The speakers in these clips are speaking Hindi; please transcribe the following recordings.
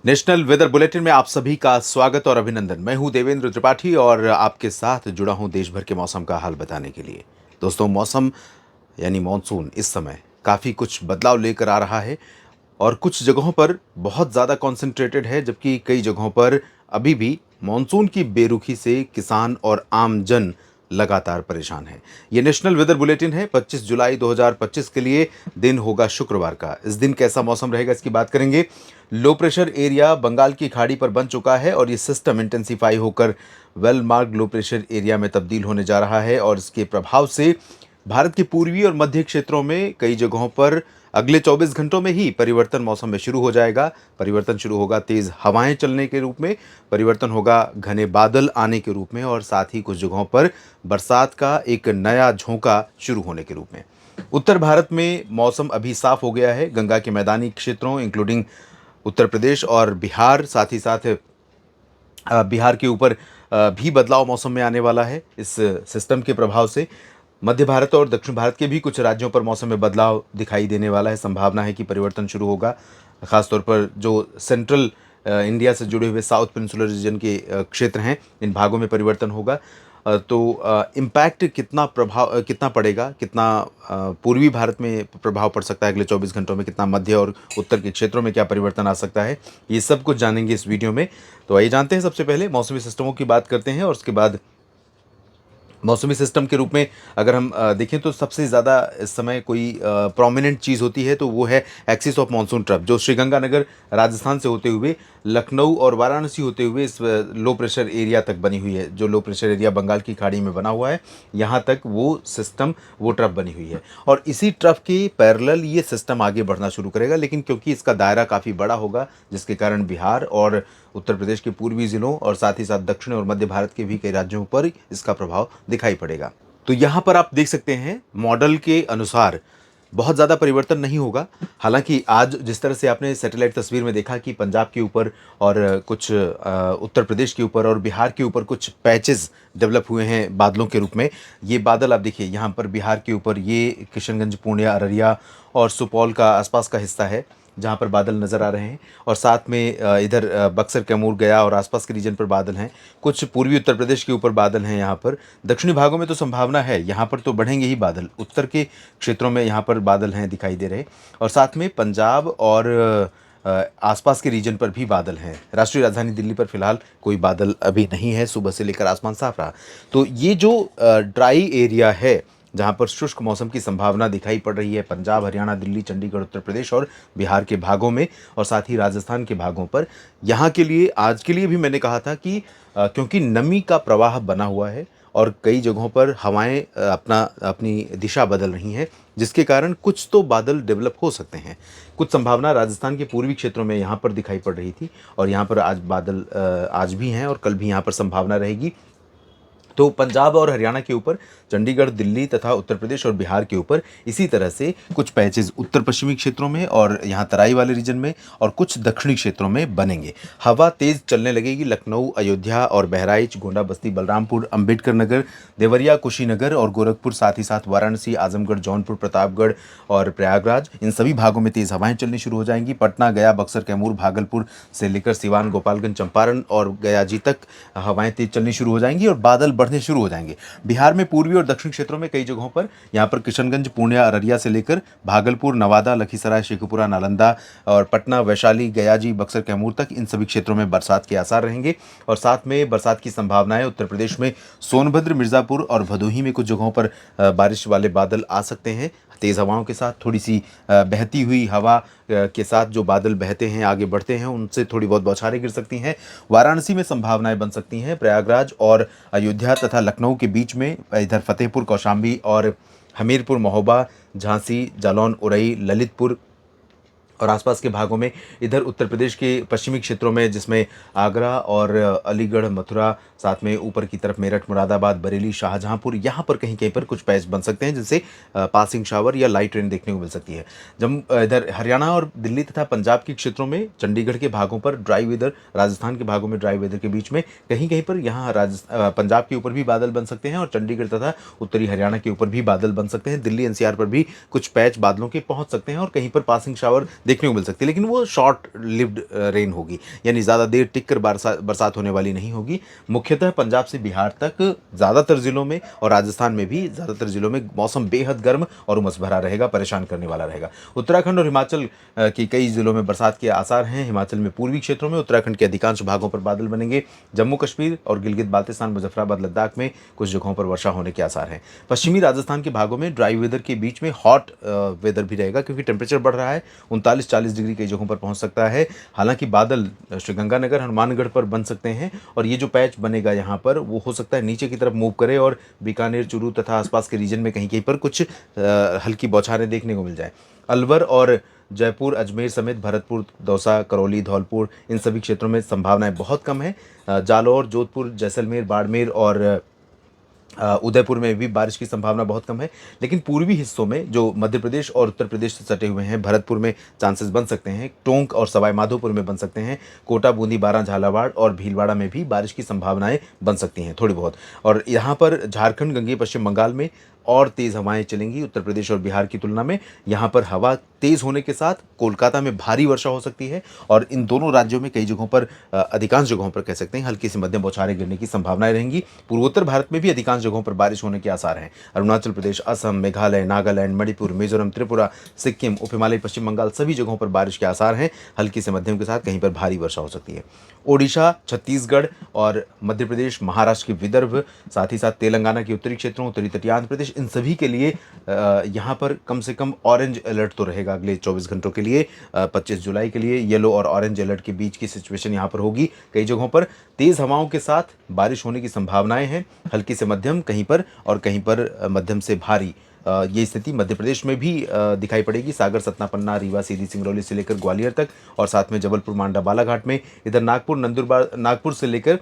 नेशनल वेदर बुलेटिन में आप सभी का स्वागत और अभिनंदन। मैं हूं देवेंद्र त्रिपाठी और आपके साथ जुड़ा हूं देश भर के मौसम का हाल बताने के लिए। दोस्तों, मौसम यानी मॉनसून इस समय काफ़ी कुछ बदलाव लेकर आ रहा है और कुछ जगहों पर बहुत ज़्यादा कॉन्सेंट्रेटेड है, जबकि कई जगहों पर अभी भी मॉनसून की बेरुखी से किसान और आम जन लगातार परेशान है। ये नेशनल वेदर बुलेटिन है 25 जुलाई 2025 के लिए। दिन होगा शुक्रवार का। इस दिन कैसा मौसम रहेगा इसकी बात करेंगे। लो प्रेशर एरिया बंगाल की खाड़ी पर बन चुका है और ये सिस्टम इंटेंसिफाई होकर well marked low pressure area में तब्दील होने जा रहा है और इसके प्रभाव से भारत के पूर्वी और मध्य क्षेत्रों में कई जगहों पर अगले 24 घंटों में ही परिवर्तन मौसम में शुरू हो जाएगा। परिवर्तन शुरू होगा तेज हवाएं चलने के रूप में, परिवर्तन होगा घने बादल आने के रूप में और साथ ही कुछ जगहों पर बरसात का एक नया झोंका शुरू होने के रूप में। उत्तर भारत में मौसम अभी साफ हो गया है। गंगा के मैदानी क्षेत्रों इंक्लूडिंग उत्तर प्रदेश और बिहार, साथ ही साथ बिहार के ऊपर भी बदलाव मौसम में आने वाला है इस सिस्टम के प्रभाव से। मध्य भारत और दक्षिण भारत के भी कुछ राज्यों पर मौसम में बदलाव दिखाई देने वाला है। संभावना है कि परिवर्तन शुरू होगा। खासतौर पर जो सेंट्रल इंडिया से जुड़े हुए साउथ पेनिनसुलर रीजन के क्षेत्र हैं, इन भागों में परिवर्तन होगा। तो इम्पैक्ट कितना पड़ेगा, कितना पूर्वी भारत में प्रभाव पड़ सकता है अगले 24 घंटों में, कितना मध्य और उत्तर के क्षेत्रों में क्या परिवर्तन आ सकता है, ये सब कुछ जानेंगे इस वीडियो में। तो आइए जानते हैं। सबसे पहले मौसमी सिस्टमों की बात करते हैं और उसके बाद मौसमी सिस्टम के रूप में अगर हम देखें तो सबसे ज़्यादा इस समय कोई प्रोमिनेंट चीज़ होती है तो वो है एक्सिस ऑफ मानसून ट्रफ, जो श्रीगंगानगर राजस्थान से होते हुए लखनऊ और वाराणसी होते हुए इस लो प्रेशर एरिया तक बनी हुई है। जो लो प्रेशर एरिया बंगाल की खाड़ी में बना हुआ है, यहाँ तक वो सिस्टम, वो ट्रफ बनी हुई है और इसी ट्रफ के पैरेलल ये सिस्टम आगे बढ़ना शुरू करेगा। लेकिन क्योंकि इसका दायरा काफ़ी बड़ा होगा, जिसके कारण बिहार और उत्तर प्रदेश के पूर्वी जिलों और साथ ही साथ दक्षिण और मध्य भारत के भी कई राज्यों पर इसका प्रभाव दिखाई पड़ेगा। तो यहाँ पर आप देख सकते हैं मॉडल के अनुसार बहुत ज़्यादा परिवर्तन नहीं होगा। हालांकि आज जिस तरह से आपने सैटेलाइट तस्वीर में देखा कि पंजाब के ऊपर और कुछ उत्तर प्रदेश के ऊपर और बिहार के ऊपर कुछ पैचेस डेवलप हुए हैं बादलों के रूप में। ये बादल आप देखिए, यहाँ पर बिहार के ऊपर ये किशनगंज, पूर्णिया, अररिया और सुपौल का आसपास का हिस्सा है जहाँ पर बादल नज़र आ रहे हैं। और साथ में इधर बक्सर, कैमूर, गया और आसपास के रीजन पर बादल हैं। कुछ पूर्वी उत्तर प्रदेश के ऊपर बादल हैं। यहाँ पर दक्षिणी भागों में तो संभावना है, यहाँ पर तो बढ़ेंगे ही बादल। उत्तर के क्षेत्रों में यहाँ पर बादल हैं दिखाई दे रहे, और साथ में पंजाब और आसपास के रीजन पर भी बादल हैं। राष्ट्रीय राजधानी दिल्ली पर फिलहाल कोई बादल अभी नहीं है, सुबह से लेकर आसमान साफ रहा। तो ये जो ड्राई एरिया है जहाँ पर शुष्क मौसम की संभावना दिखाई पड़ रही है पंजाब, हरियाणा, दिल्ली, चंडीगढ़, उत्तर प्रदेश और बिहार के भागों में और साथ ही राजस्थान के भागों पर, यहाँ के लिए आज के लिए भी मैंने कहा था कि क्योंकि नमी का प्रवाह बना हुआ है और कई जगहों पर हवाएं अपनी दिशा बदल रही हैं, जिसके कारण कुछ तो बादल डेवलप हो सकते हैं। कुछ संभावना राजस्थान के पूर्वी क्षेत्रों में यहाँ पर दिखाई पड़ रही थी और यहाँ पर आज बादल आज भी हैं और कल भी यहाँ पर संभावना रहेगी। तो पंजाब और हरियाणा के ऊपर, चंडीगढ़, दिल्ली तथा उत्तर प्रदेश और बिहार के ऊपर इसी तरह से कुछ पैचेस उत्तर पश्चिमी क्षेत्रों में और यहाँ तराई वाले रीजन में और कुछ दक्षिणी क्षेत्रों में बनेंगे। हवा तेज चलने लगेगी। लखनऊ, अयोध्या और बहराइच, गोंडा, बस्ती, बलरामपुर, अंबेडकर नगर, देवरिया, कुशीनगर और गोरखपुर, साथ ही साथ वाराणसी, आजमगढ़, जौनपुर, प्रतापगढ़ और प्रयागराज, इन सभी भागों में तेज हवाएं चलनी शुरू हो जाएंगी। पटना, गया, बक्सर, कैमूर, भागलपुर से लेकर सिवान, गोपालगंज, चंपारण और गया जी तक हवाएं तेज चलनी शुरू हो जाएंगी और बादल बढ़ने शुरू हो जाएंगे। बिहार में पूर्वी और दक्षिण क्षेत्रों में कई जगहों पर, यहाँ पर किशनगंज, पूर्णिया, अररिया से लेकर भागलपुर, नवादा, लखीसराय, शेखपुरा, नालंदा और पटना, वैशाली, गयाजी, बक्सर, कैमूर तक, इन सभी क्षेत्रों में बरसात के आसार रहेंगे। और साथ में बरसात की संभावनाएं उत्तर प्रदेश में सोनभद्र, मिर्जापुर और भदोही में कुछ जगहों पर बारिश वाले बादल आ सकते हैं। तेज़ हवाओं के साथ, थोड़ी सी बहती हुई हवा के साथ जो बादल बहते हैं, आगे बढ़ते हैं, उनसे थोड़ी बहुत बौछारें गिर सकती हैं। वाराणसी में संभावनाएं बन सकती हैं। प्रयागराज और अयोध्या तथा लखनऊ के बीच में इधर फतेहपुर, कौशाम्बी और हमीरपुर, महोबा, झांसी, जालौन, उरई, ललितपुर और आसपास के भागों में, इधर उत्तर प्रदेश के पश्चिमी क्षेत्रों में जिसमें आगरा और अलीगढ़, मथुरा, साथ में ऊपर की तरफ मेरठ, मुरादाबाद, बरेली, शाहजहांपुर, यहाँ पर कहीं कहीं पर कुछ पैच बन सकते हैं, जिनसे पासिंग शावर या लाइट रेन देखने को मिल सकती है। जब इधर हरियाणा और दिल्ली तथा पंजाब के क्षेत्रों में, चंडीगढ़ के भागों पर ड्राई वेदर, राजस्थान के भागों में ड्राई वेदर के बीच में कहीं कहीं पर यहाँ पंजाब के ऊपर भी बादल बन सकते हैं और चंडीगढ़ तथा उत्तरी हरियाणा के ऊपर भी बादल बन सकते हैं। दिल्ली एनसीआर पर भी कुछ पैच बादलों के पहुंच सकते हैं और कहीं पर पासिंग शावर देखने को मिल सकती है, लेकिन वो शॉर्ट लिव्ड रेन होगी, यानी ज़्यादा देर टिक कर बरसात होने वाली नहीं होगी। मुख्यतः पंजाब से बिहार तक ज़्यादातर ज़िलों में और राजस्थान में भी ज़्यादातर ज़िलों में मौसम बेहद गर्म और उमस भरा रहेगा, परेशान करने वाला रहेगा। उत्तराखंड और हिमाचल की कई ज़िलों में बरसात के आसार हैं। हिमाचल में पूर्वी क्षेत्रों में, उत्तराखंड के अधिकांश भागों पर बादल बनेंगे। जम्मू कश्मीर और गिलगित बाल्टिस्तान, मुजफ्फराबाद, लद्दाख में कुछ जगहों पर वर्षा होने के आसार हैं। पश्चिमी राजस्थान के भागों में ड्राई वेदर के बीच में हॉट वेदर भी रहेगा, क्योंकि टेम्परेचर बढ़ रहा है, 39-40 डिग्री कई जगहों पर पहुंच सकता है। हालांकि बादल श्रीगंगानगर, हनुमानगढ़ पर बन सकते हैं, और ये जो पैच बनेगा यहाँ पर वो हो सकता है नीचे की तरफ मूव करे और बीकानेर, चूरू तथा आसपास के रीजन में कहीं कहीं पर कुछ हल्की बौछारें देखने को मिल जाए। अलवर और जयपुर, अजमेर समेत भरतपुर, दौसा, करौली, धौलपुर, इन सभी क्षेत्रों में संभावनाएं बहुत कम है। जालौर, जोधपुर, जैसलमेर, बाड़मेर और उदयपुर में भी बारिश की संभावना बहुत कम है। लेकिन पूर्वी हिस्सों में जो मध्य प्रदेश और उत्तर प्रदेश से सटे हुए हैं, भरतपुर में चांसेस बन सकते हैं, टोंक और सवाई माधोपुर में बन सकते हैं, कोटा, बूंदी, बारां, झालावाड़ और भीलवाड़ा में भी बारिश की संभावनाएं बन सकती हैं थोड़ी बहुत। और यहाँ पर झारखंड, गंगे पश्चिम बंगाल में और तेज़ हवाएं चलेंगी उत्तर प्रदेश और बिहार की तुलना में। यहाँ पर हवा तेज़ होने के साथ कोलकाता में भारी वर्षा हो सकती है, और इन दोनों राज्यों में कई जगहों पर, अधिकांश जगहों पर कह सकते हैं, हल्की से मध्यम बौछारें गिरने की संभावनाएं रहेंगी। पूर्वोत्तर भारत में भी अधिकांश जगहों पर बारिश होने के आसार हैं। अरुणाचल प्रदेश, असम, मेघालय, नागालैंड, मणिपुर, मिजोरम, त्रिपुरा, सिक्किम, उप हिमालय, पश्चिम बंगाल, सभी जगहों पर बारिश के आसार हैं। हल्की से मध्यम के साथ कहीं पर भारी वर्षा हो सकती है। ओडिशा, छत्तीसगढ़ और मध्य प्रदेश, महाराष्ट्र के विदर्भ, साथ ही साथ तेलंगाना के उत्तरी क्षेत्रों, उत्तरी तटीय आंध्र प्रदेश, इन सभी के लिए यहाँ पर कम से कम ऑरेंज अलर्ट तो रहेगा अगले 24 घंटों के लिए। 25 जुलाई के लिए येलो और ऑरेंज अलर्ट के बीच की सिचुएशन यहाँ पर होगी। कई जगहों पर तेज़ हवाओं के साथ बारिश होने की संभावनाएं हैं, हल्की से मध्यम कहीं पर, और कहीं पर मध्यम से भारी। ये स्थिति मध्य प्रदेश में भी दिखाई पड़ेगी। सागर, सतना, पन्ना, रीवा, सीधी, सिंगरौली से लेकर ग्वालियर तक, और साथ में जबलपुर, मांडा, बालाघाट में। इधर नागपुर, नंदुरबार, नागपुर से लेकर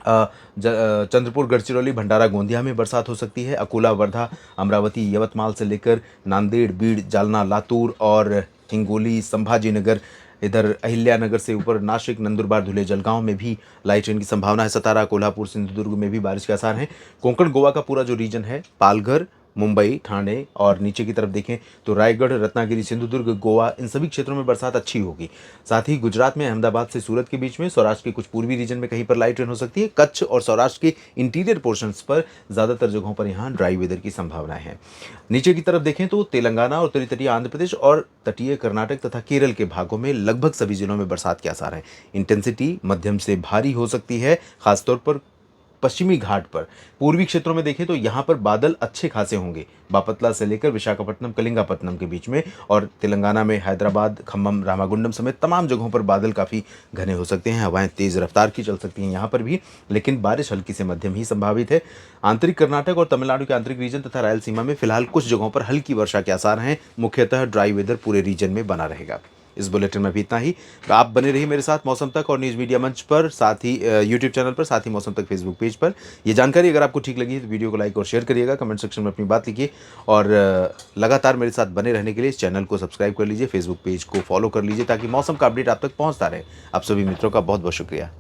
चंद्रपुर, गढ़चिरौली, भंडारा, गोंदिया में बरसात हो सकती है। अकोला, वर्धा, अमरावती, यवतमाल से लेकर नांदेड़, बीड़, जालना, लातूर और हिंगोली, संभाजीनगर, इधर अहिल्यानगर से ऊपर नासिक, नंदुरबार, धुले, जलगांव में भी लाइट रेन की संभावना है। सतारा, कोल्हापुर, सिंधुदुर्ग में भी बारिश के आसार हैं। कोंकण गोवा का पूरा जो रीजन है, पालघर, मुंबई, ठाणे और नीचे की तरफ देखें तो रायगढ़, रत्नागिरी, सिंधुदुर्ग, गोवा, इन सभी क्षेत्रों में बरसात अच्छी होगी। साथ ही गुजरात में अहमदाबाद से सूरत के बीच में, सौराष्ट्र के कुछ पूर्वी रीजन में कहीं पर लाइट रेन हो सकती है। कच्छ और सौराष्ट्र के इंटीरियर पोर्शंस पर ज़्यादातर जगहों पर यहाँ ड्राई वेदर की संभावनाएं हैं। नीचे की तरफ देखें तो तेलंगाना और उत्तरी तटीय आंध्र प्रदेश और तटीय कर्नाटक तथा केरल के भागों में लगभग सभी जिलों में बरसात के आसार हैं। इंटेंसिटी मध्यम से भारी हो सकती है, खासतौर पर पश्चिमी घाट पर। पूर्वी क्षेत्रों में देखें तो यहाँ पर बादल अच्छे खासे होंगे, बापतला से लेकर विशाखापट्टनम, कलिंगापट्टनम के बीच में, और तेलंगाना में हैदराबाद, खम्मम, रामागुंडम समेत तमाम जगहों पर बादल काफ़ी घने हो सकते हैं। हवाएं तेज़ रफ्तार की चल सकती हैं यहाँ पर भी, लेकिन बारिश हल्की से मध्यम ही संभावित है। आंतरिक कर्नाटक और तमिलनाडु के आंतरिक रीजन तथा रायलसीमा में फिलहाल कुछ जगहों पर हल्की वर्षा के आसार हैं। मुख्यतः ड्राई वेदर पूरे रीजन में बना रहेगा। इस बुलेटिन में भी इतना ही। आप बने रहिए मेरे साथ मौसम तक और न्यूज़ मीडिया मंच पर, साथ ही यूट्यूब चैनल पर, साथ ही मौसम तक फेसबुक पेज पर। ये जानकारी अगर आपको ठीक लगी तो वीडियो को लाइक और शेयर करिएगा, कमेंट सेक्शन में अपनी बात लिखिए, और लगातार मेरे साथ बने रहने के लिए इस चैनल को सब्सक्राइब कर लीजिए, फेसबुक पेज को फॉलो कर लीजिए, ताकि मौसम का अपडेट आप तक पहुँचता रहे। आप सभी मित्रों का बहुत बहुत शुक्रिया।